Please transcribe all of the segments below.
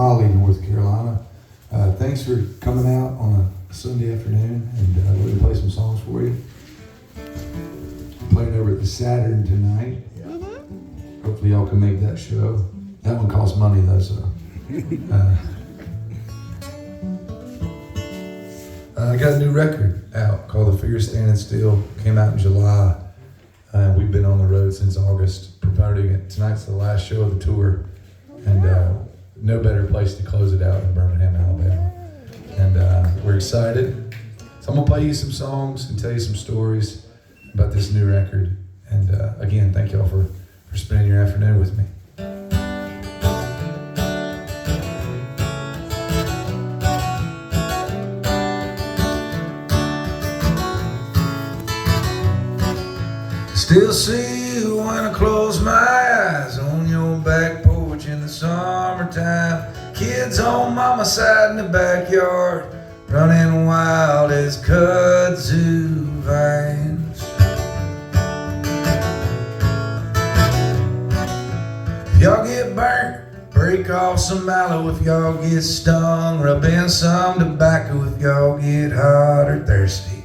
Raleigh, North Carolina. Thanks for coming out on a Sunday afternoon, and we're going to play some songs for you. Playing over at the Saturn tonight. Hopefully y'all can make that show. That one costs money though, so. I got a new record out called The Fear of Standing Still. Came out in July. We've been on the road since August promoting it. Tonight's the last show of the tour, and no better place to close it out than Birmingham, Alabama. And we're excited. So I'm gonna play you some songs and tell you some stories about this new record. And again, thank y'all for spending your afternoon with me. Still see you when I close my eyes on your back porch in the summertime. Kids on mama's side in the backyard, running wild as kudzu vines. If y'all get burnt, break off some mallow. If y'all get stung, rub in some tobacco. If y'all get hot or thirsty,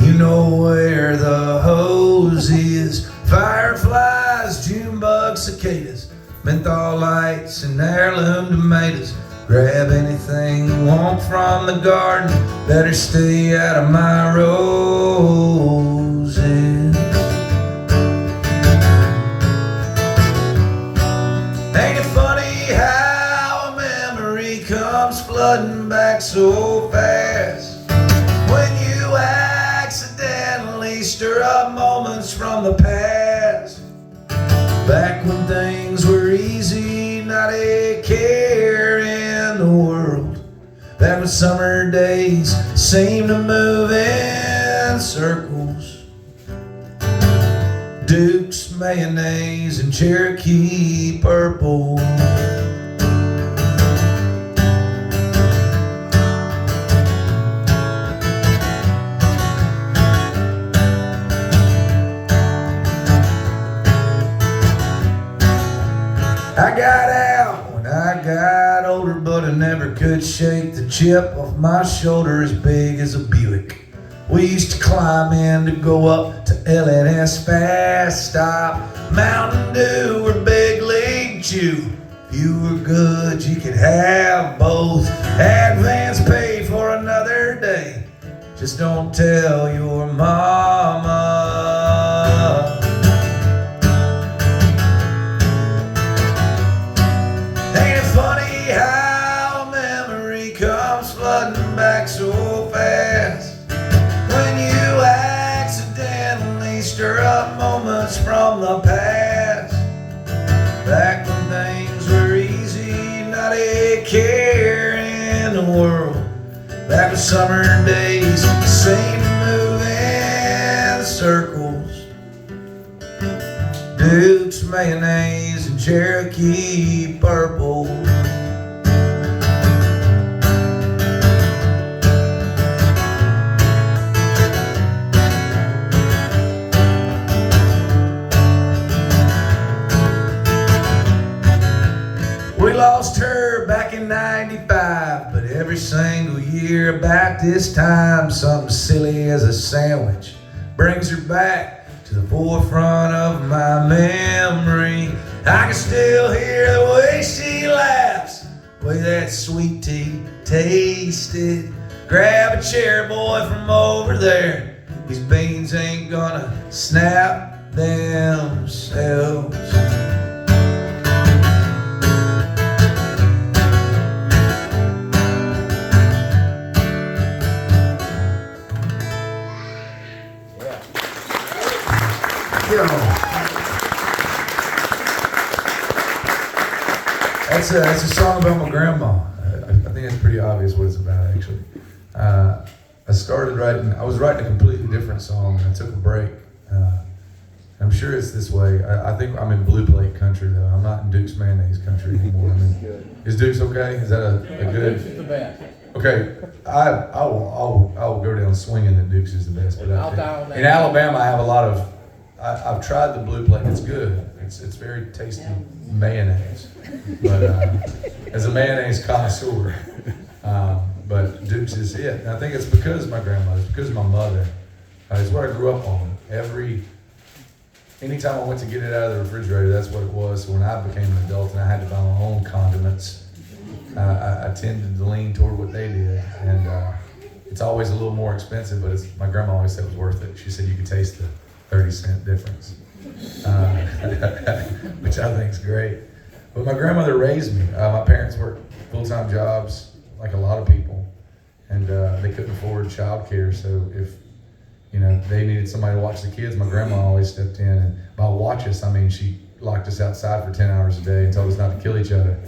you know where the hose is. Fireflies, June bugs, cicadas, menthol lights, and heirloom tomatoes. Grab anything you want from the garden. Better stay out of my roses. Ain't it funny how a memory comes flooding back so fast when you accidentally stir up moments from the past? Back when things were easy, not a care in the world. Back when summer days seemed to move in circles. Duke's mayonnaise and Cherokee purple. I got out when I got older, but I never could shake the chip off my shoulder as big as a Buick. We used to climb in to go up to LNS Fast Stop, Mountain Dew or Big League Chew. If you were good, you could have both. Advance pay for another day. Just don't tell your mama. Funny how a memory comes flooding back so fast when you accidentally stir up moments from the past. Back when things were easy, not a care in the world. Back when summer days seemed to move in circles. Duke's mayonnaise and Cherokee purple. We lost her back in '95, but every single year about this time, something silly as a sandwich brings her back to the forefront of my memory. I can still hear the way she laughs, the way that sweet tea tasted. Grab a chair, boy, from over there. These beans ain't gonna snap themselves. That's a song about my grandma. I think it's pretty obvious what it's about, actually. I was writing a completely different song, and I took a break. I'm sure it's this way. I think I'm in blue plate country, though. I'm not in Duke's mayonnaise country anymore. Is Duke's okay? Is that a good? Duke's is the best. Okay, I will go down swinging that Duke's is the best. But I'll die on that. in Alabama, I have a lot of. I've tried the blue plate. It's good. It's very tasty mayonnaise. But as a mayonnaise connoisseur, but Duke's is it. And I think it's because of my grandmother, it's because of my mother. It's what I grew up on. Anytime I went to get it out of the refrigerator, that's what it was. So when I became an adult and I had to buy my own condiments, I tended to lean toward what they did. And it's always a little more expensive, but my grandma always said it was worth it. She said you could taste the 30-cent difference, which I think is great. But my grandmother raised me. My parents worked full-time jobs, like a lot of people, and they couldn't afford childcare. So if they needed somebody to watch the kids, my grandma always stepped in. And by watch us, I mean she locked us outside for 10 hours a day and told us not to kill each other.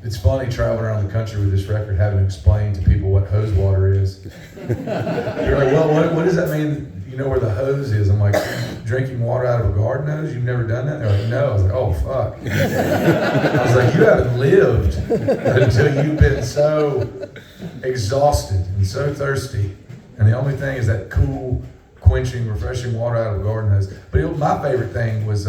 It's funny traveling around the country with this record, having to explain to people what hose water is. They're like, well, what does that mean? You know where the hose is? I'm like, drinking water out of a garden hose? You've never done that? They're like, no. I was like, oh, fuck. I was like, you haven't lived until you've been so exhausted and so thirsty. And the only thing is that cool, quenching, refreshing water out of a garden hose. But my favorite thing was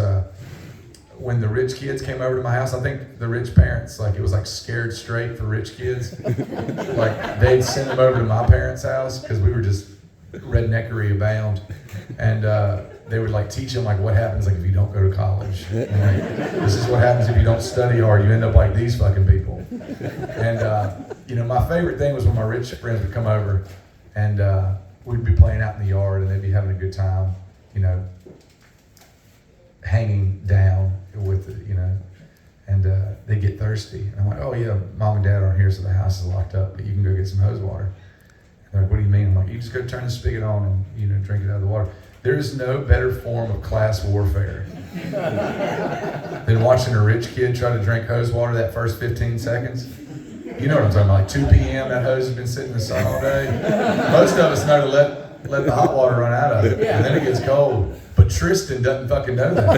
when the rich kids came over to my house. I think the rich parents, it was like Scared Straight for rich kids. Like they'd send them over to my parents' house because we were just redneckery abound. And they would teach them what happens if you don't go to college. And, this is what happens if you don't study hard. You end up like these fucking people. And my favorite thing was when my rich friends would come over and we'd be playing out in the yard and they'd be having a good time, hanging down with it, and they get thirsty. And I'm like, oh yeah, mom and dad aren't here, so the house is locked up, but you can go get some hose water. And they're like, what do you mean? I'm like, you just go turn the spigot on and drink it out of the water. There is no better form of class warfare than watching a rich kid try to drink hose water that first 15 seconds. You know what I'm talking about, 2 p.m., that hose has been sitting in the sun all day. Most of us know to let the hot water run out of it, and then it gets cold. But Tristan doesn't fucking know that.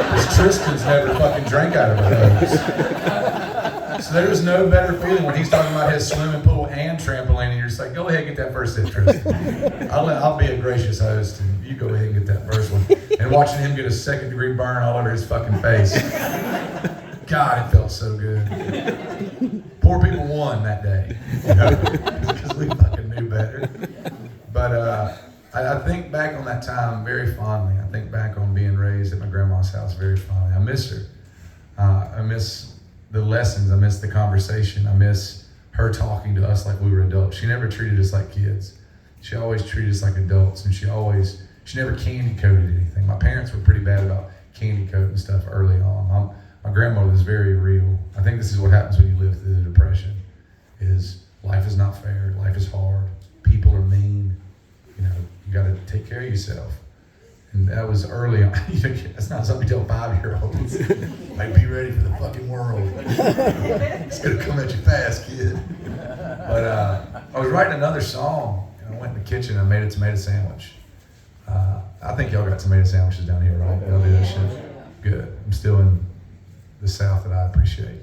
Because Tristan's never fucking drank out of a hose. So there was no better feeling when he's talking about his swimming pool and trampoline, and you're just like, go ahead and get that first sip, Tristan. I'll be a gracious host, and you go ahead and get that first one. And watching him get a second-degree burn all over his fucking face. God, it felt so good. Poor people won that day, because we fucking knew better. But I think back on that time very fondly. I think back on being raised at my grandma's house very fondly. I miss her. I miss the lessons. I miss the conversation. I miss her talking to us like we were adults. She never treated us like kids. She always treated us like adults, and she never candy coated anything. My parents were pretty bad about candy coating stuff early on. My grandmother was very real. I think this is what happens when you live through the Depression, is life is not fair, life is hard, people are mean, you gotta take care of yourself. And that was early on. That's not something you tell 5-year-olds. Be ready for the fucking world. It's gonna come at you fast, kid. But I was writing another song, and I went in the kitchen and I made a tomato sandwich. I think y'all got tomato sandwiches down here, right? Y'all do that shit? Good. I'm still in the South that I appreciate.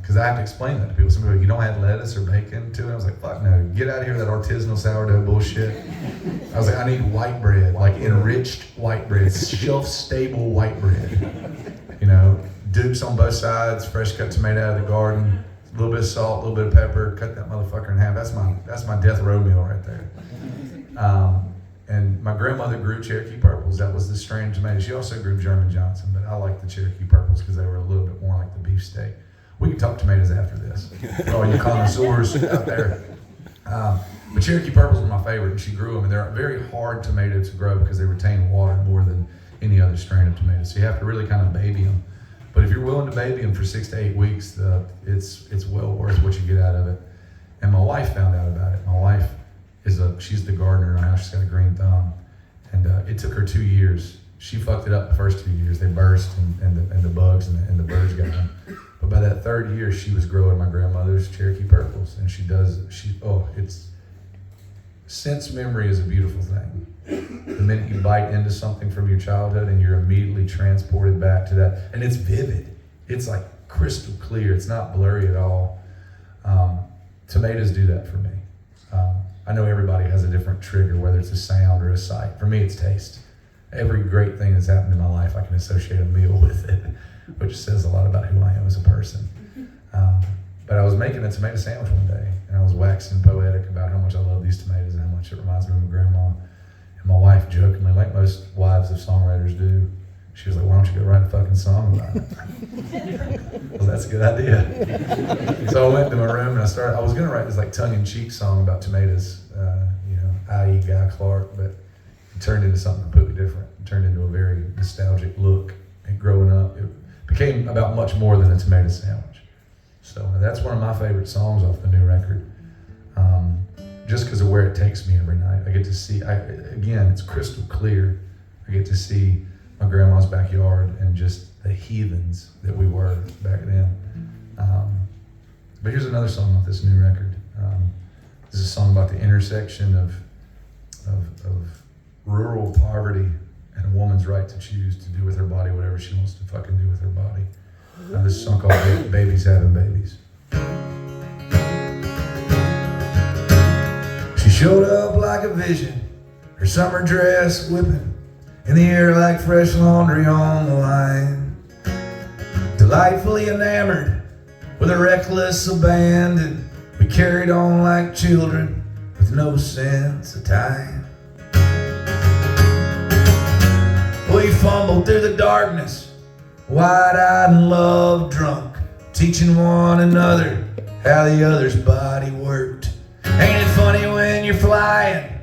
Because I have to explain that to people. Some people are like, you don't add lettuce or bacon to it? I was like, fuck no, get out of here with that artisanal sourdough bullshit. I was like, I need white bread, enriched white bread, shelf-stable white bread. Dukes on both sides, fresh cut tomato out of the garden, a little bit of salt, a little bit of pepper, cut that motherfucker in half. That's my death row meal right there. And my grandmother grew Cherokee Purples. That was the strain of tomato. She also grew German Johnson, but I like the Cherokee Purples because they were a little bit more like the beefsteak. We can talk tomatoes after this. For all you connoisseurs out there. But Cherokee Purples were my favorite, and she grew them. And they're very hard tomatoes to grow because they retain water more than any other strain of tomatoes. So you have to really kind of baby them. But if you're willing to baby them for 6 to 8 weeks, it's well worth what you get out of it. And my wife found out about it. My wife she's the gardener in our house. She's got a green thumb, and it took her 2 years. She fucked it up the first 2 years. They burst, and the bugs and the birds got them. But by that third year, she was growing my grandmother's Cherokee Purples, and it's sense memory is a beautiful thing. The minute you bite into something from your childhood, and you're immediately transported back to that, and it's vivid. It's like crystal clear. It's not blurry at all. Tomatoes do that for me. I know everybody has a different trigger, whether it's a sound or a sight. For me, it's taste. every great thing that's happened in my life, I can associate a meal with it, which says a lot about who I am as a person. But I was making a tomato sandwich one day, and I was waxing poetic about how much I love these tomatoes and how much it reminds me of my grandma. And my wife jokingly, like most wives of songwriters do, she was like, why don't you go write a fucking song about it? Well, that's a good idea. So I went to my room and I was gonna write this like tongue-in-cheek song about tomatoes, i.e. Guy Clark, but it turned into something completely different. It turned into a very nostalgic look. And growing up, it became about much more than a tomato sandwich. So that's one of my favorite songs off the new record, just because of where it takes me every night. I get to see, again, it's crystal clear. I get to see my grandma's backyard and just the heathens that we were back then. But here's another song off this new record. This is a song about the intersection of rural poverty and a woman's right to choose to do with her body whatever she wants to fucking do with her body. This is a song called Babies Having Babies. She showed up like a vision, her summer dress whipping in the air like fresh laundry on the line. Delightfully enamored with a reckless abandon, we carried on like children with no sense of time. We fumbled through the darkness, wide-eyed and love-drunk, teaching one another how the other's body worked. Ain't it funny when you're flying,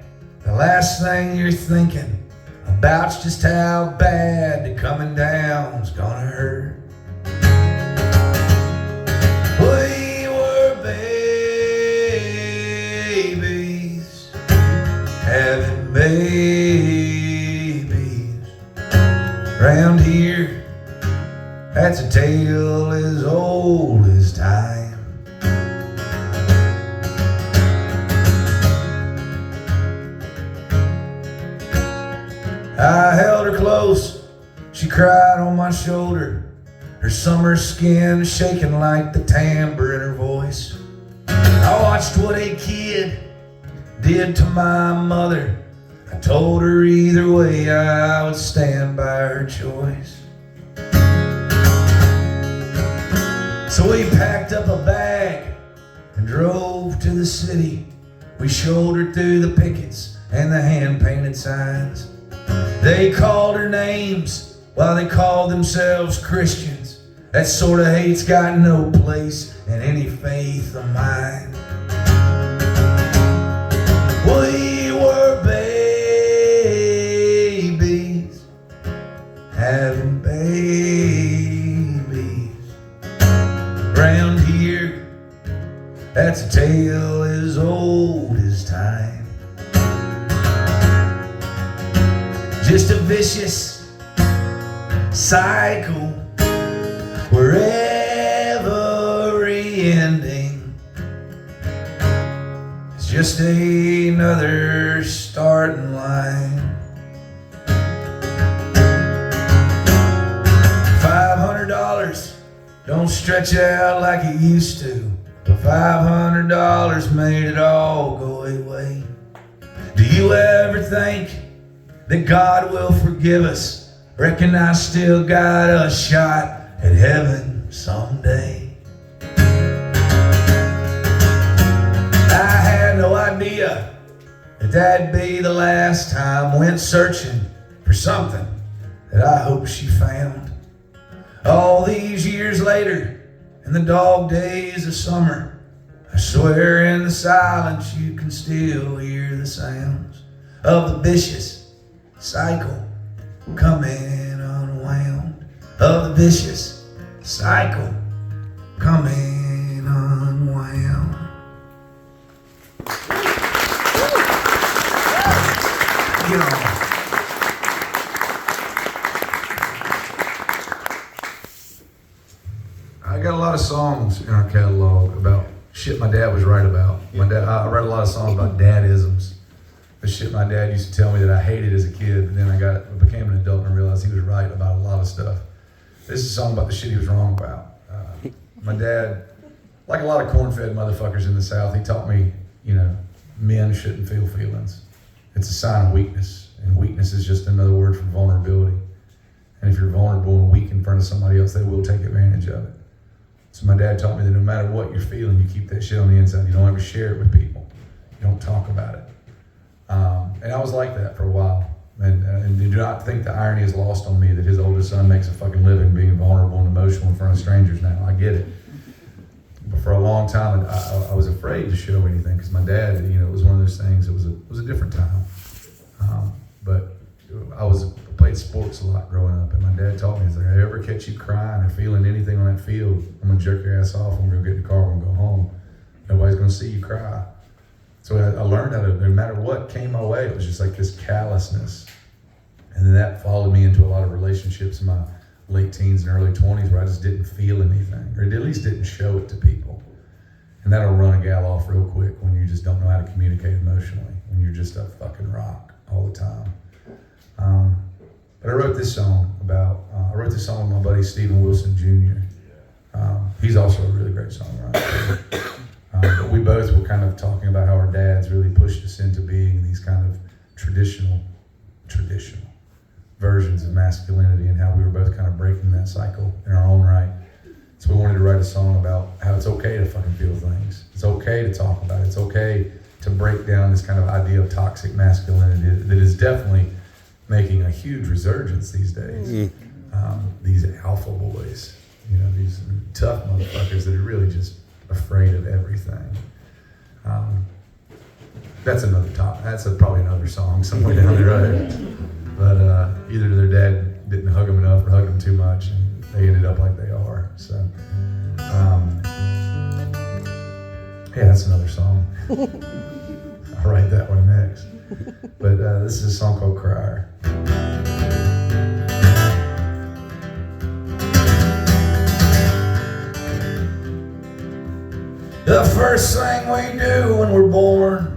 the last thing you're thinking about's just how bad the coming down's gonna hurt. We were babies, having babies. Round here, that's a tale as old as time. I held her close, she cried on my shoulder, her summer skin shaking like the timbre in her voice. I watched what a kid did to my mother. I told her either way I would stand by her choice. So we packed up a bag and drove to the city. We shouldered through the pickets and the hand-painted signs. They called her names while they called themselves Christians. That sort of hate's got no place in any faith of mine. We were babies, having babies. Round here, that's a tale as old as time. Just a vicious cycle, wherever ending. It's just another starting line. $500 don't stretch out like it used to, but $500 made it all go away. Do you ever think that God will forgive us? Reckon I still got a shot at heaven someday. I had no idea that that'd be the last time. Went searching for something that I hope she found. All these years later, in the dog days of summer, I swear in the silence you can still hear the sounds of the vicious cycle coming unwound, of the vicious cycle coming unwound. You know, I got a lot of songs in our catalog about shit my dad was right about. I write a lot of songs about dadisms. The shit my dad used to tell me that I hated as a kid, and then I became an adult and realized he was right about a lot of stuff. This is a song about the shit he was wrong about. My dad, like a lot of corn-fed motherfuckers in the South, he taught me, men shouldn't feel feelings. It's a sign of weakness. And weakness is just another word for vulnerability. And if you're vulnerable and weak in front of somebody else, they will take advantage of it. So my dad taught me that no matter what you're feeling, you keep that shit on the inside. You don't ever share it with people. You don't talk about it. And I was like that for a while. And do not think the irony is lost on me that his oldest son makes a fucking living being vulnerable and emotional in front of strangers now. I get it. But for a long time, I was afraid to show anything because my dad, it was one of those things. It was a different time. But I played sports a lot growing up, and my dad taught me, if I ever catch you crying or feeling anything on that field, I'm gonna jerk your ass off. I'm gonna go get in the car. I'm gonna go home. Nobody's gonna see you cry. So I learned how to, no matter what came my way, it was just like this callousness. And then that followed me into a lot of relationships in my late teens and early 20s where I just didn't feel anything, or at least didn't show it to people. And that'll run a gal off real quick when you just don't know how to communicate emotionally, when you're just a fucking rock all the time. But I wrote this song with my buddy Stephen Wilson Jr. He's also a really great songwriter. But we both were kind of talking about how our dads really pushed us into being these kind of traditional versions of masculinity, and how we were both kind of breaking that cycle in our own right. So we wanted to write a song about how it's okay to fucking feel things. It's okay to talk about it. It's okay to break down this kind of idea of toxic masculinity that is definitely making a huge resurgence these days. These alpha boys, these tough motherfuckers that are really just afraid of everything. That's another top. That's probably another song somewhere down the road. But either their dad didn't hug them enough or hugged them too much, and they ended up like they are. So, yeah, that's another song. I'll write that one next. But this is a song called Crier. The first thing we do when we're born,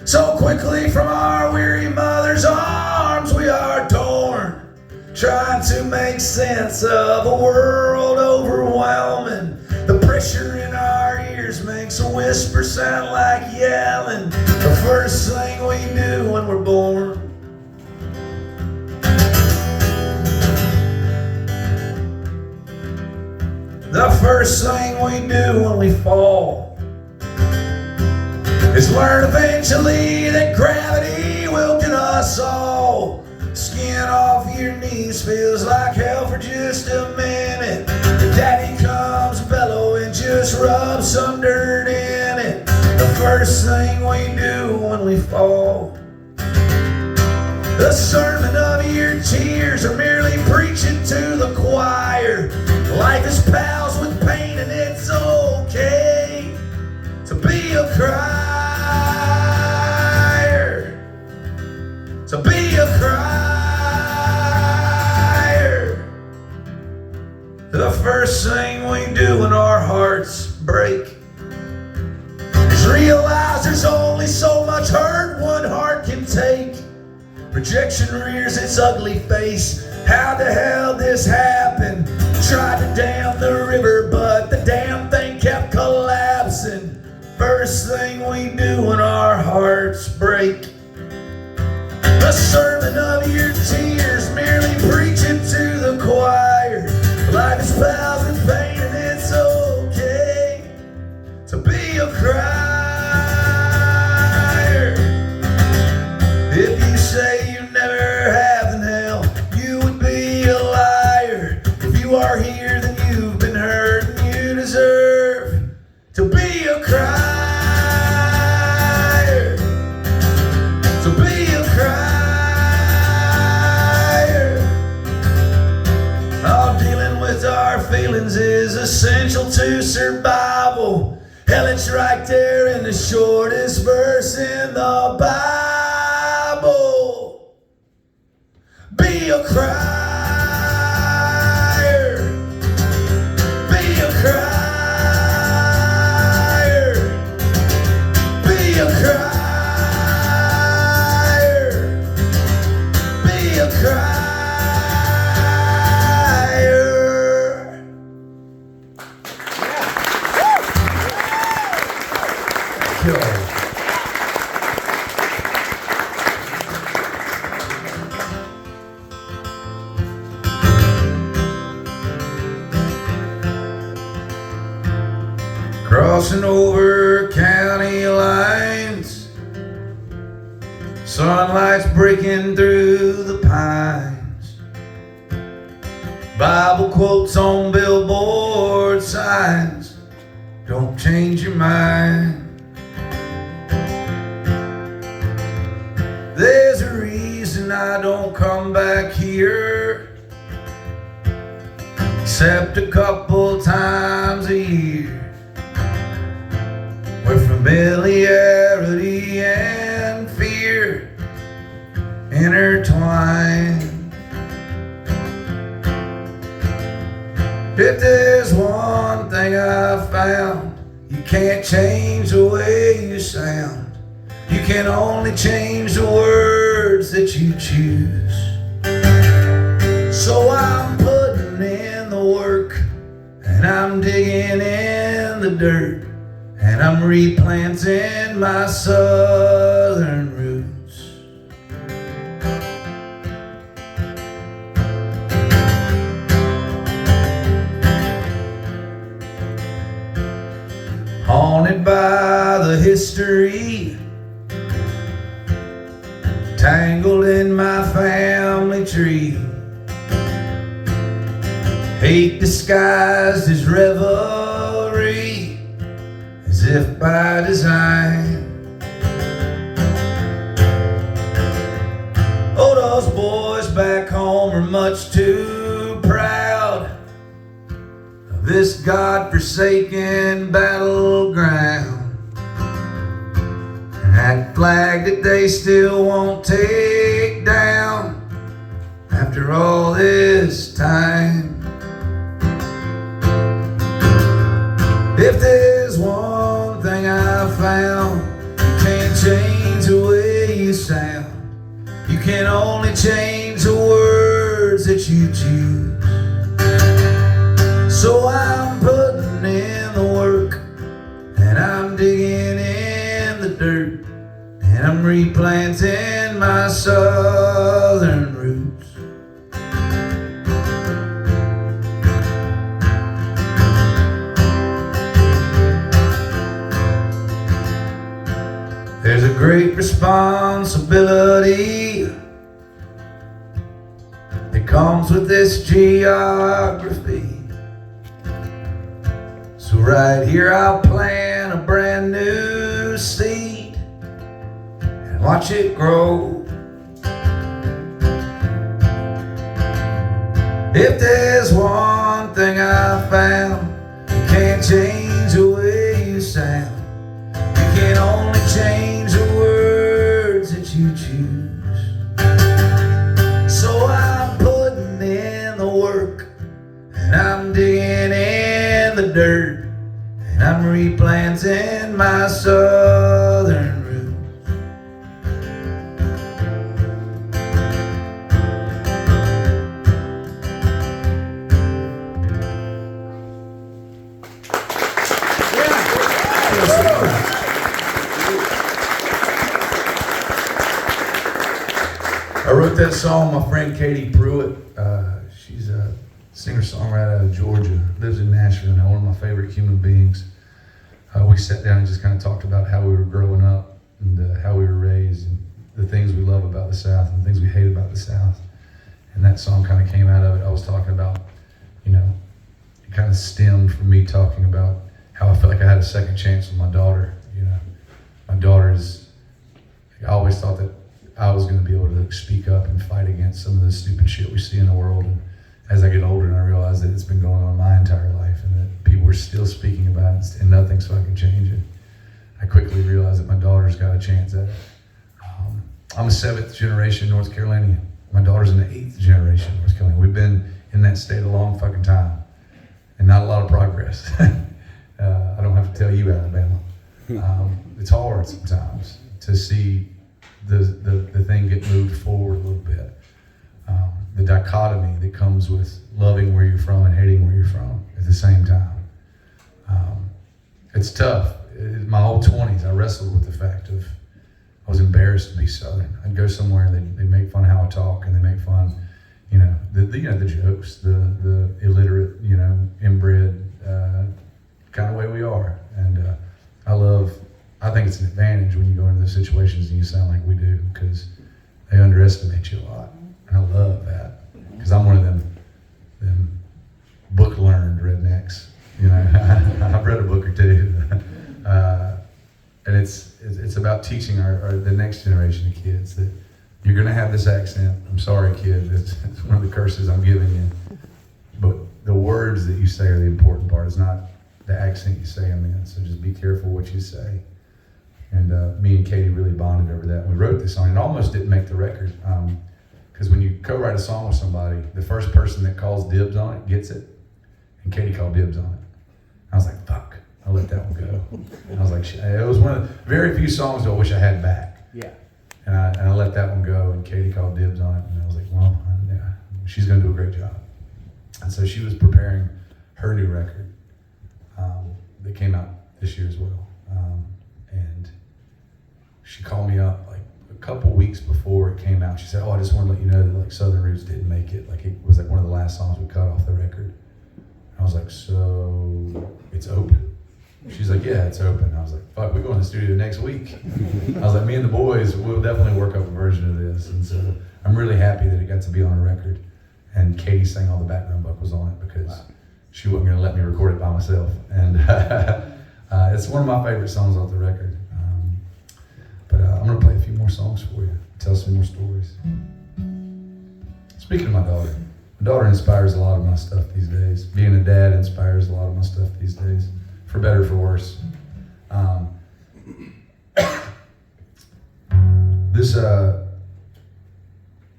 so quickly from our weary mother's arms we are torn, trying to make sense of a world overwhelming. The pressure in our ears makes a whisper sound like yelling. The first thing we do when we're born. The first thing we do when we fall is learn eventually that gravity will get us all. Skin off your knees feels like hell for just a minute. Your daddy comes bellowing, just rub some dirt in it. The first thing we do when we fall. The sermon of your tears are merely preaching to the choir. Life is pals with pain and it's okay to be a crier. To be a crier. The first thing we do when our hearts break is realize there's only so much hurt one heart can take. Rejection rears its ugly face. How the hell this happened? Tried to dam the river, but the damn thing kept collapsing. First thing we do when our hearts break. The sermon of your tears merely preaching to the choir. Life is pals with pain and it's okay to be a crier. If you say you never have, then hell, you would be a liar. If you are here, then you've been hurt and you deserve to be a crier. To be a crier. All dealing with our feelings is essential to survival. Hell, it's right there in the shortest verse in the Bible. Be a crier. Be a crier. Be a crier. Be a crier. crossing over county lines, sunlight's breaking through the pines, Bible quotes on billboard signs, don't change your mind. There's a reason I don't come back here, except a couple times a year, where familiarity and fear intertwine. If there's one thing I've found, you can't change the way you sound. You can only change the words that you choose. So I'm putting in the work, and I'm digging in the dirt, and I'm replanting my southern roots. Haunted by the history, tangled in my family tree, hate disguised as revelry, as if by design. Oh, those boys back home are much too proud of this God-forsaken battleground. That flag that they still won't take down after all this time. If there's one thing I've found, you can't change the way you sound. You can only change the words that you choose. So I'm putting in the work, and I'm digging in the dirt, and I'm replanting my southern roots. There's a great responsibility that comes with this geography. So right here I'll plant a brand new seed and watch it grow. If there's one thing I found, you can't change the way you sound. You can only change the words that you choose. So I'm putting in the work, and I'm digging in the dirt, and I'm replanting my southern roots. I wrote that song, my friend Katie Pruitt. She's a singer-songwriter out of Georgia, lives in Nashville now, one of my favorite human beings. We sat down and just kind of talked about how we were growing up and how we were raised and the things we love about the South and the things we hate about the South. And that song kind of came out of it. I was talking about, you know, it kind of stemmed from me talking about how I felt like I had a second chance with my daughter. You know, my daughter's, I always thought that I was going to be able to speak up and fight against some of the stupid shit we see in the world. And as I get older, and I realize that it's been going on my entire life, and that people are still speaking about it, and nothing's fucking changing. I quickly realized that my daughter's got a chance at it. I'm a 7th generation North Carolinian. My daughter's in the 8th generation North Carolinian. We've been in that state a long fucking time, and not a lot of progress. I don't have to tell you, Alabama. It's hard sometimes to see the thing get moved forward a little bit. The dichotomy that comes with loving where you're from and hating where you're from at the same time. It's tough. In my whole 20s, I wrestled with the fact of I was embarrassed to be Southern. I'd go somewhere and they make fun of how I talk, and they make fun, you know, the jokes, the illiterate, you know, inbred kind of way we we are. And I think it's an advantage when you go into those situations and you sound like we do, because they underestimate you a lot. And I love that, because I'm one of them book-learned rednecks. You know, I've read a book or two. And it's about teaching the next generation of kids that you're going to have this accent. I'm sorry, kid. It's one of the curses I'm giving you. But the words that you say are the important part. It's not the accent you say them in. So just be careful what you say. And me and Katie really bonded over that. We wrote this song. It almost didn't make the record. Because when you co-write a song with somebody, the first person that calls dibs on it gets it. And Katie called dibs on it. I was like, fuck. I let that one go. I was like, it was one of the very few songs that I wish I had back. Yeah. And I let that one go, and Katie called dibs on it, and I was like, well, yeah, she's going to do a great job. And so she was preparing her new record that came out this year as well. And she called me up like a couple weeks before it came out. She said, I just want to let you know that like Southern Roots didn't make it. Like it was like one of the last songs we cut off the record. I was like, so it's open? She's like, yeah, it's open. I was like, fuck, we go in the studio next week. I was like, me and the boys, we'll definitely work up a version of this. And so I'm really happy that it got to be on a record. And Katie sang all the background vocals on it because she wasn't going to let me record it by myself. And it's one of my favorite songs off the record. But I'm going to play a few more songs for you, tell some more stories. Speaking of my daughter inspires a lot of my stuff these days. Being a dad inspires a lot of my stuff these days. For better or for worse.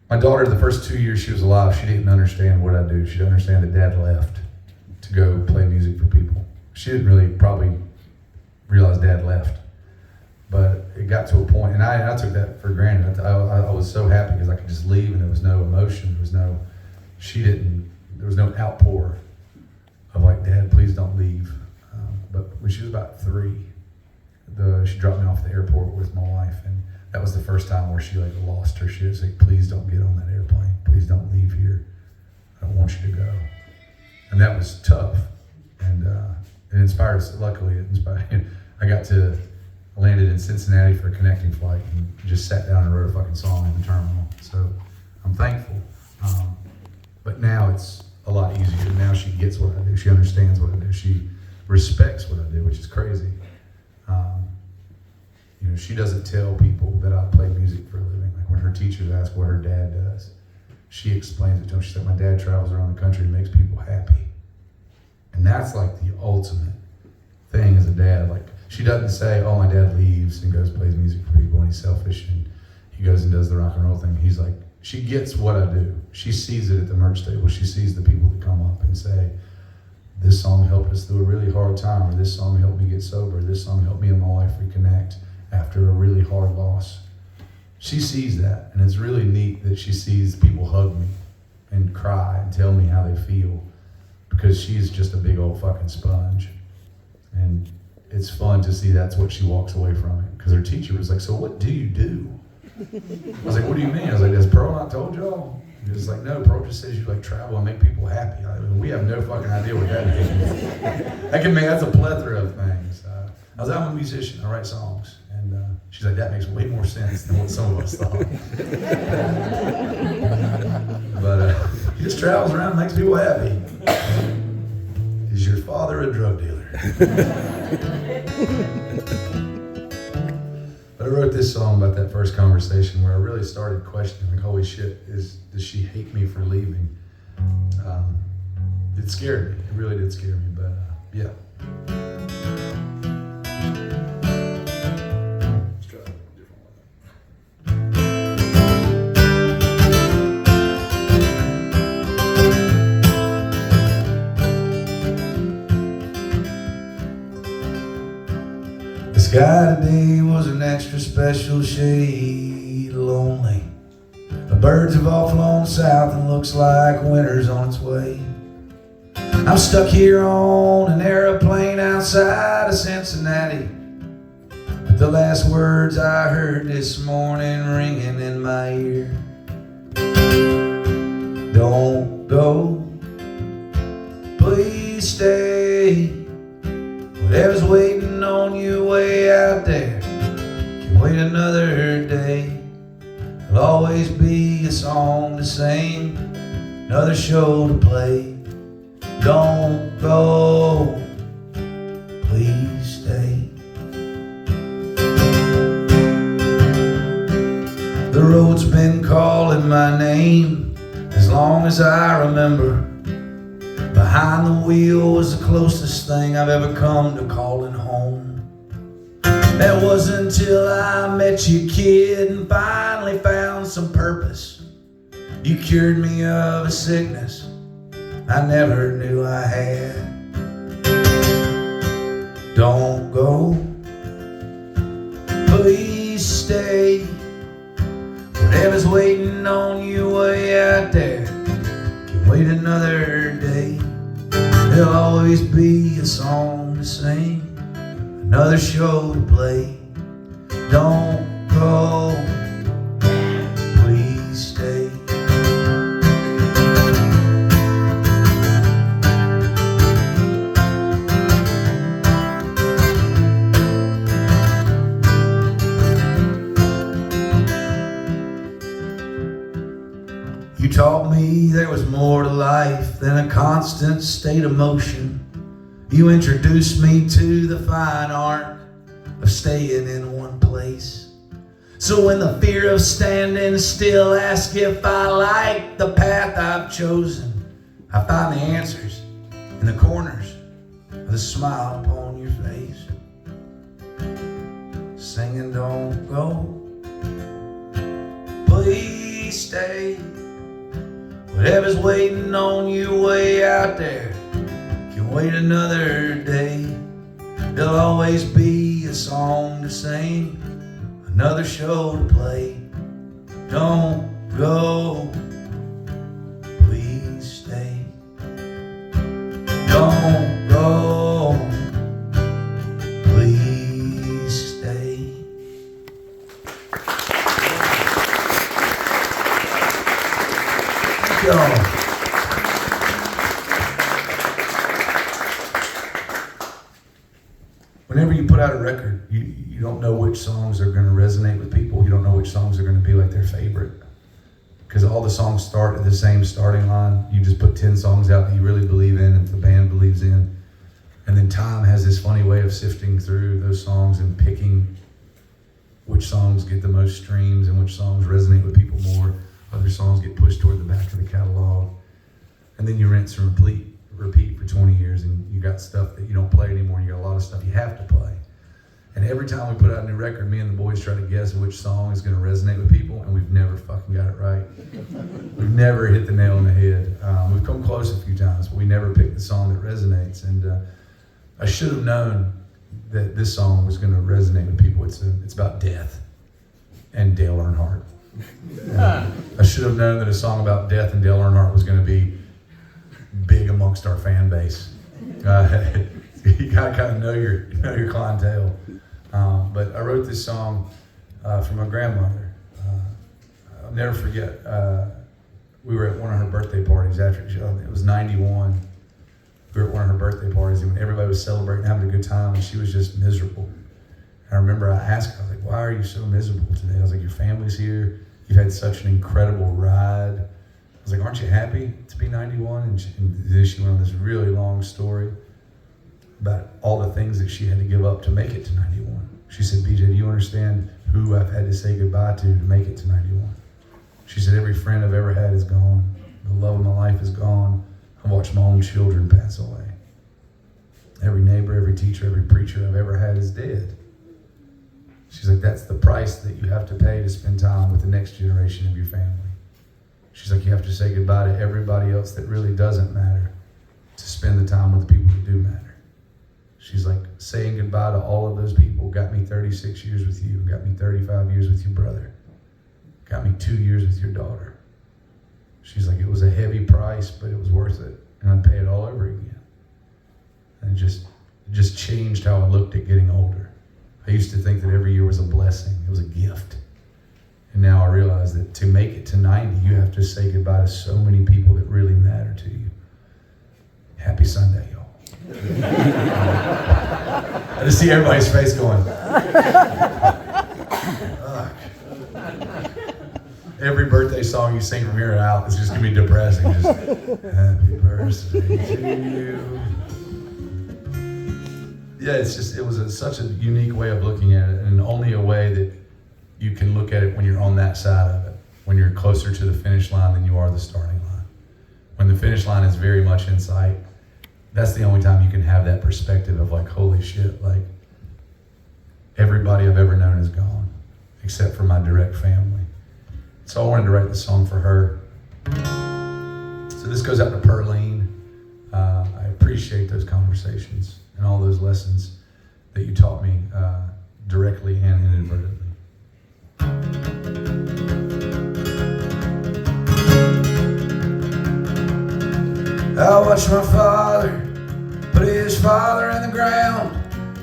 My daughter, the first 2 years she was alive, she didn't understand what I do. She didn't understand that Dad left to go play music for people. She didn't really probably realize Dad left. But it got to a point, and I took that for granted. I was so happy because I could just leave and there was no emotion. There was no outpour of like, Dad, please don't leave. But when she was about 3, she dropped me off at the airport with my wife, and that was the first time where she like lost her shit. It's like, please don't get on that airplane. Please don't leave here. I don't want you to go. And that was tough, and it inspired us. Luckily, it inspired. I landed in Cincinnati for a connecting flight, and just sat down and wrote a fucking song in the terminal. So I'm thankful. But now it's a lot easier. Now she gets what I do. She understands what I do. She respects what I do, which is crazy. She doesn't tell people that I play music for a living. Like when her teachers ask what her dad does, she explains it to them. She said, my dad travels around the country and makes people happy. And that's like the ultimate thing as a dad. Like she doesn't say, oh, my dad leaves and goes plays music for people and he's selfish and he goes and does the rock and roll thing. He's like, she gets what I do. She sees it at the merch table. She sees the people that come up and say, this song helped us through a really hard time, or this song helped me get sober, or this song helped me and my wife reconnect after a really hard loss. She sees that, and it's really neat that she sees people hug me and cry and tell me how they feel, because she's just a big old fucking sponge. And it's fun to see that's what she walks away from it, because her teacher was like, so what do you do? I was like, what do you mean? I was like, has Pearl not told y'all? He was like, no, Pearl just says you like travel and make people happy. We have no fucking idea what that means. That's a plethora of things. I'm a musician, I write songs. And she's like, that makes way more sense than what some of us thought. But he just travels around and makes people happy. Is your father a drug dealer? But I wrote this song about that first conversation where I really started questioning, like, holy shit, does she hate me for leaving? It scared me. It really did scare me, but yeah. Let's try a different one. The sky today was an extra special shade of lonely. The birds have all flown south and looks like winter's on its way. I'm stuck here on an airplane outside of Cincinnati, with the last words I heard this morning ringing in my ear. Don't go, please stay. Whatever's waiting on you way out there, can wait another day. There'll always be a song to sing, another show to play. Don't go, please stay. The road's been calling my name as long as I remember. Behind the wheel was the closest thing I've ever come to calling home. That wasn't until I met you, kid, and finally found some purpose. You cured me of a sickness I never knew I had. Don't go, please stay. Whatever's waiting on you way out there, can wait another day. There'll always be a song to sing, another show to play. Don't go, please stay. You taught me there was more to life than a constant state of motion. You introduced me to the fine art of staying in one place. So when the fear of standing still asks if I like the path I've chosen, I find the answers in the corners of the smile upon your face. Singing, don't go, please stay. Whatever's waiting on you way out there, can wait another day. There'll always be a song to sing, another show to play. Don't go, please stay. Don't go, please stay. Thank y'all. Whenever you put out a record, you don't know which songs are going to resonate with people. You don't know which songs are going to be like their favorite. Because all the songs start at the same starting line. You just put 10 songs out that you really believe in and the band believes in. And then time has this funny way of sifting through those songs and picking which songs get the most streams and which songs resonate with people more. Other songs get pushed toward the back of the catalog. And then you rinse and repeat for 20 years, and you got stuff that you don't play anymore, and you got a lot of stuff you have to play. And every time we put out a new record, me and the boys try to guess which song is going to resonate with people, and we've never fucking got it right. We've never hit the nail on the head. We've come close a few times, but we never picked the song that resonates. And I should have known that this song was going to resonate with people. It's about death and Dale Earnhardt. I should have known that a song about death and Dale Earnhardt was going to be big amongst our fan base. You gotta kind of know your clientele. But I wrote this song for my grandmother. I'll never forget. We were at one of her birthday parties after it was 91. We were at one of her birthday parties, and everybody was celebrating, having a good time, and she was just miserable. And I remember I asked her, I was like, "Why are you so miserable today?" I was like, "Your family's here. You've had such an incredible ride." I was like, "Aren't you happy to be 91? And then she went on this really long story about all the things that she had to give up to make it to 91. She said, "BJ, do you understand who I've had to say goodbye to make it to 91? She said, "Every friend I've ever had is gone. The love of my life is gone. I've watched my own children pass away. Every neighbor, every teacher, every preacher I've ever had is dead." She's like, "That's the price that you have to pay to spend time with the next generation of your family." She's like, "You have to say goodbye to everybody else that really doesn't matter to spend the time with the people that do matter." She's like, "Saying goodbye to all of those people got me 36 years with you, got me 35 years with your brother, got me 2 years with your daughter." She's like, "It was a heavy price, but it was worth it, and I'd pay it all over again." And it just changed how I looked at getting older. I used to think that every year was a blessing, it was a gift. And now I realize that to make it to 90, you have to say goodbye to so many people that really matter to you. Happy Sunday, y'all. I just see everybody's face going. Every birthday song you sing from here out is just gonna be depressing. Just happy birthday to you. Yeah, it was such a unique way of looking at it, and only a way that you can look at it when you're on that side of it, when you're closer to the finish line than you are the starting line. When the finish line is very much in sight, that's the only time you can have that perspective of like, holy shit, like everybody I've ever known is gone, except for my direct family. So I wanted to write this song for her. So this goes out to Pearline. I appreciate those conversations and all those lessons that you taught me directly and inadvertently. I watched my father put his father in the ground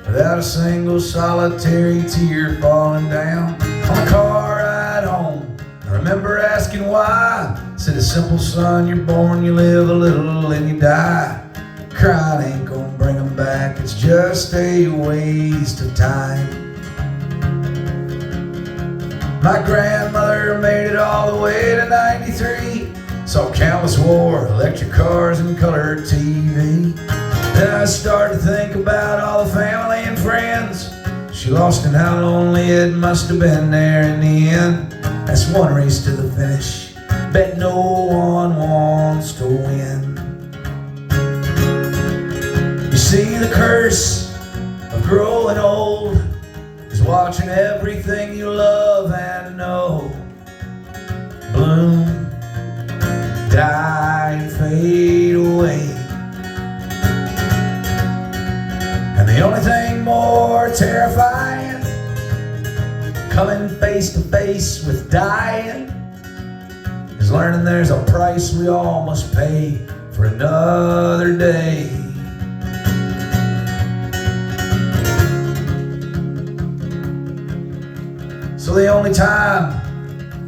without a single solitary tear falling down. On the car ride home, I remember asking why. Said, a simple son, you're born, you live a little, and you die. Crying ain't gonna bring them back, it's just a waste of time. My grandmother made it all the way to 93. Saw countless war, electric cars, and color TV. Then I started to think about all the family and friends she lost and how lonely it must have been there in the end. That's one race to the finish, bet no one wants to win. You see, the curse of growing old is watching everything you love and know bloom, die, and fade away. And the only thing more terrifying, coming face to face with dying, is learning there's a price we all must pay for another day. So the only time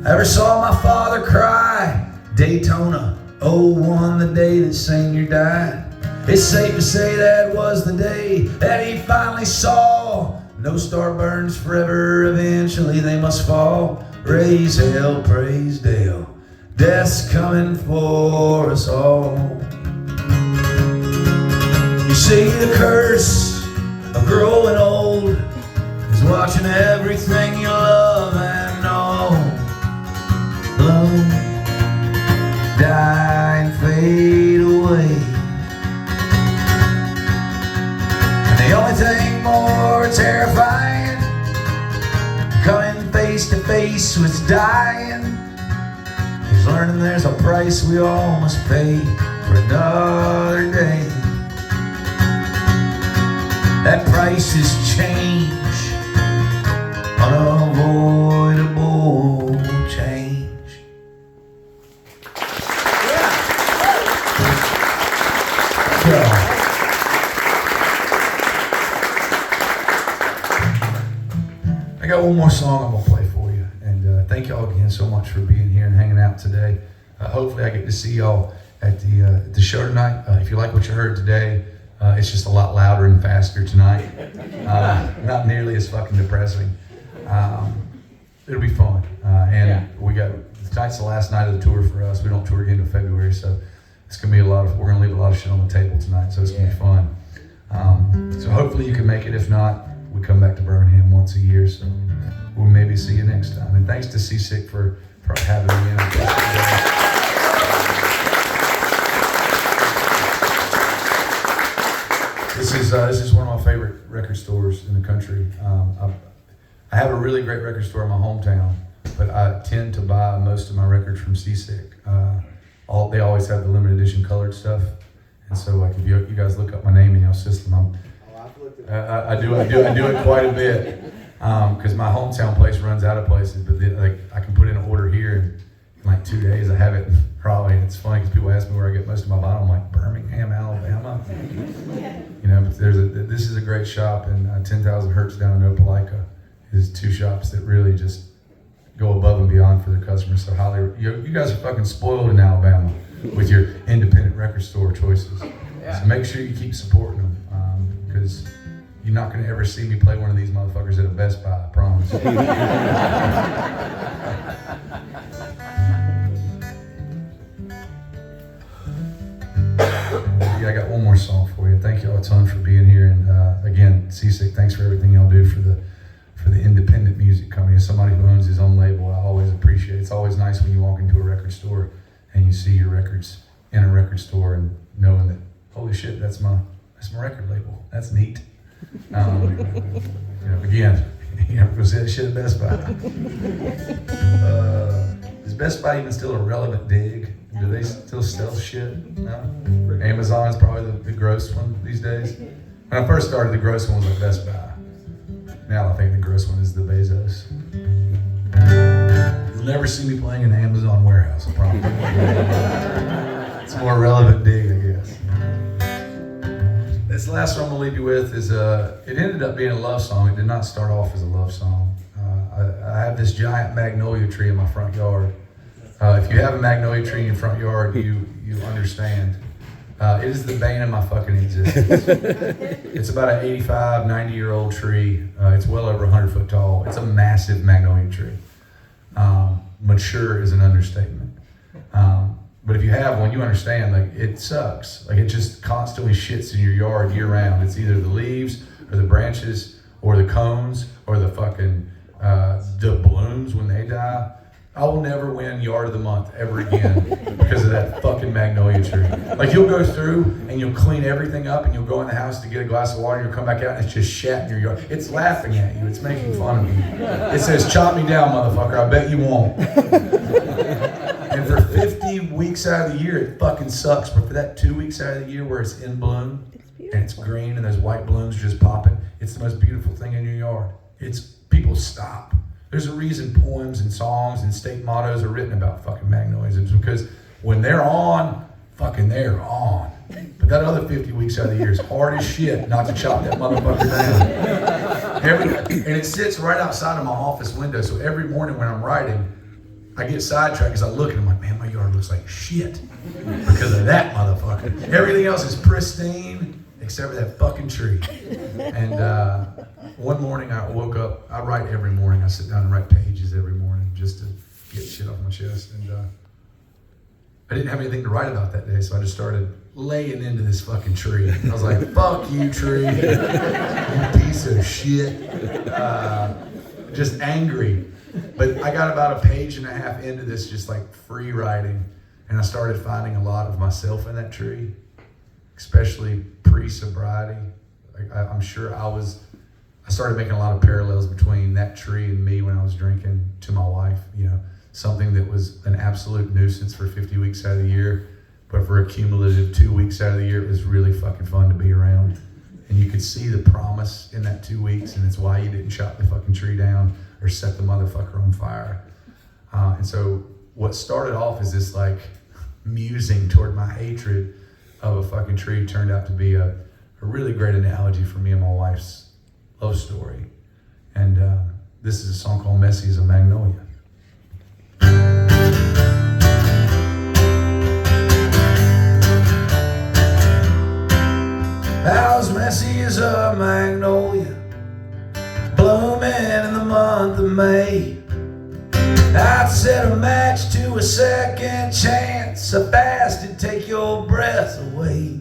I ever saw my father cry, Daytona, 01, the day that Senior died. It's safe to say that was the day that he finally saw no star burns forever, eventually they must fall. Raise hell, praise Dale, death's coming for us all. You see, the curse of growing old is watching everything you love and know bloom, die, and fade away. And the only thing more terrifying, coming face to face with dying, is learning there's a price we all must pay for another day. That price is change, unavoidable change. Yeah. I got one more song I'm gonna play for you, and thank y'all again so much for being here and hanging out today. Hopefully I get to see y'all at the show tonight. If you like what you heard today, it's just a lot louder and faster tonight. Not nearly as fucking depressing. It'll be fun. We got, tonight's the last night of the tour for us. We don't tour again until February, so it's gonna be we're gonna leave a lot of shit on the table tonight, so it's gonna be fun. So hopefully you can make it. If not, we come back to Birmingham once a year, so we'll maybe see you next time. And thanks to Seasick for having me in. This is one of my favorite record stores in the country. I have a really great record store in my hometown, but I tend to buy most of my records from Seasick. They always have the limited edition colored stuff, and so like if you guys look up my name in your system, I do it quite a bit because my hometown place runs out of places, but I can put in an order here and in like 2 days I have it in Raleigh. And it's funny because people ask me where I get most of my vinyl. I'm like, Birmingham, Alabama. You know, but this is a great shop, and 10,000 Hertz down in Opelika is two shops that really just go above and beyond for their customers. So you guys are fucking spoiled in Alabama with your independent record store choices. Yeah. So make sure you keep supporting them because You're not gonna ever see me play one of these motherfuckers at a Best Buy, I promise. Yeah, I got one more song for you. Thank you all a ton for being here, and again, Seasick, thanks for everything y'all do for the independent music company. As somebody who owns his own label, I always appreciate it. It's always nice when you walk into a record store and you see your records in a record store and knowing that, holy shit, that's my record label. That's neat. Again, go say that shit at Best Buy. Is Best Buy even still a relevant dig? Do they still sell shit? No? Amazon is probably the gross one these days. When I first started, the gross one was at Best Buy. Now I think the gross one is the Bezos. You'll never see me playing in an Amazon warehouse, I promise. It's a more relevant dig, I guess. This last one I'm gonna leave you with is, it ended up being a love song. It did not start off as a love song. I have this giant magnolia tree in my front yard. If you have a magnolia tree in your front yard, you understand. It is the bane of my fucking existence. It's about an 85, 90-year-old tree. It's well over 100 foot tall. It's a massive magnolia tree. Mature is an understatement. But if you have one, you understand, like, it sucks. Like, it just constantly shits in your yard year round. It's either the leaves or the branches or the cones or the fucking, the blooms when they die. I will never win Yard of the Month ever again because of that fucking magnolia tree. Like, you'll go through and you'll clean everything up and you'll go in the house to get a glass of water and you'll come back out and it's just shat in your yard. It's laughing at you. It's making fun of you. It says, chop me down, motherfucker. I bet you won't. And for 50 weeks out of the year, it fucking sucks. But for that 2 weeks out of the year where it's in bloom and it's green and those white blooms are just popping, it's the most beautiful thing in your yard. People stop. There's a reason poems and songs and state mottos are written about fucking magnolias. It's because when they're on, fucking they're on. But that other 50 weeks out of the year is hard as shit not to chop that motherfucker down. And it sits right outside of my office window. So every morning when I'm writing, I get sidetracked because I look and I'm like, man, my yard looks like shit because of that motherfucker. Everything else is pristine except for that fucking tree. And one morning I woke up, I write every morning. I sit down and write pages every morning just to get shit off my chest. And I didn't have anything to write about that day, so I just started laying into this fucking tree. I was like, fuck you, tree. You piece of shit. Just angry. But I got about a page and a half into this just like free writing, and I started finding a lot of myself in that tree, especially pre-sobriety. I'm sure I started making a lot of parallels between that tree and me when I was drinking to my wife, something that was an absolute nuisance for 50 weeks out of the year, but for a cumulative 2 weeks out of the year, it was really fucking fun to be around. And you could see the promise in that 2 weeks, and it's why you didn't chop the fucking tree down or set the motherfucker on fire. And so what started off as this like musing toward my hatred of a fucking tree turned out to be a really great analogy for me and my wife's love story. And this is a song called Messy as a Magnolia. I was messy as a magnolia, blooming in the month of May. I'd set a match to a second chance, so fast it'd take your breath away.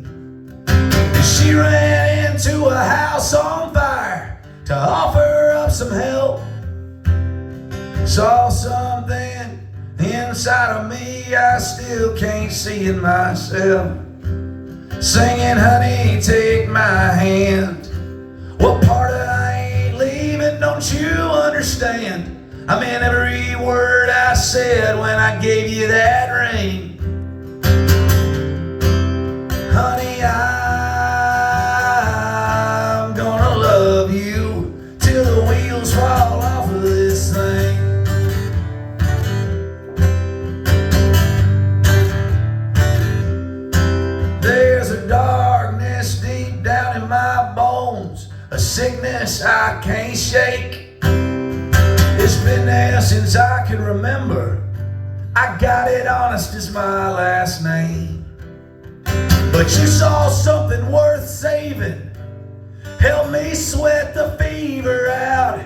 And she ran into a house on fire to offer up some help. Saw something inside of me I still can't see in myself. Singing, honey, take my hand. What part of I ain't leaving, don't you understand? I meant every word I said when I gave you that ring. Honey, I'm gonna love you till the wheels fall off of this thing. There's a darkness deep down in my bones, a sickness I can't shake. It's been there since I can remember. I got it, honest is my last name. But you saw something worth saving. Help me sweat the fever out.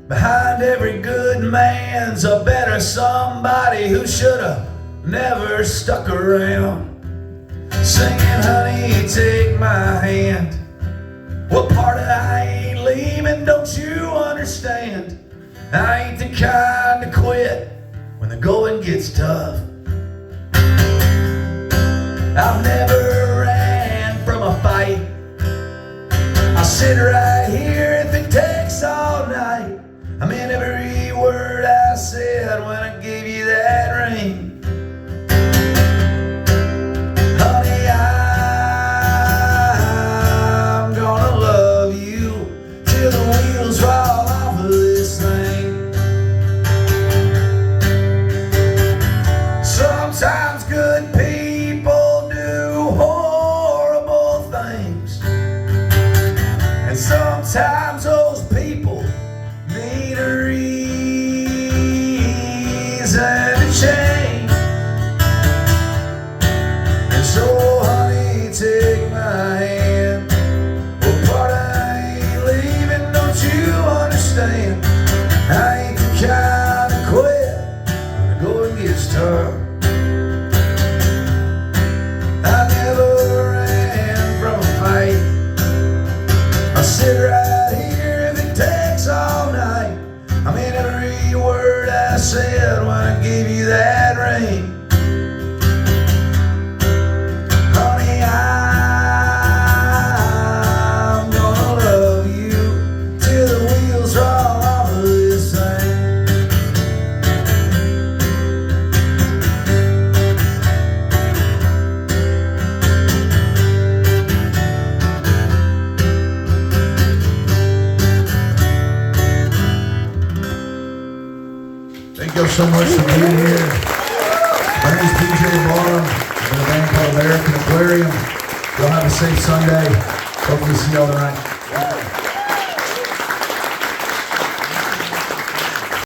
Behind every good man's a better somebody who shoulda never stuck around. Singing, honey, take my hand. What part of I ain't leaving, don't you understand? I ain't the kind to quit when the going gets tough. I've never ran from a fight. I'll sit right here if it takes all night. I meant every word I said when I gave you that ring. Honey, I'm gonna love you till the wheels fall off of this thing. Sometimes good people do horrible things, and sometimes those people need a reason to change. And so, honey, take my hand. What part I ain't leaving, don't you understand? I ain't the kind to quit when the going gets tough. I never ran from a fight. I'll sit right here if it takes all night. I mean every word I said when I gave you that ring. Honey, I'm gonna love you till the wheels roll off of this thing. Thank you so much for being here. My name is DJ Barham. I'm in a band called American Aquarium. Y'all have a safe Sunday. Hopefully see y'all tonight.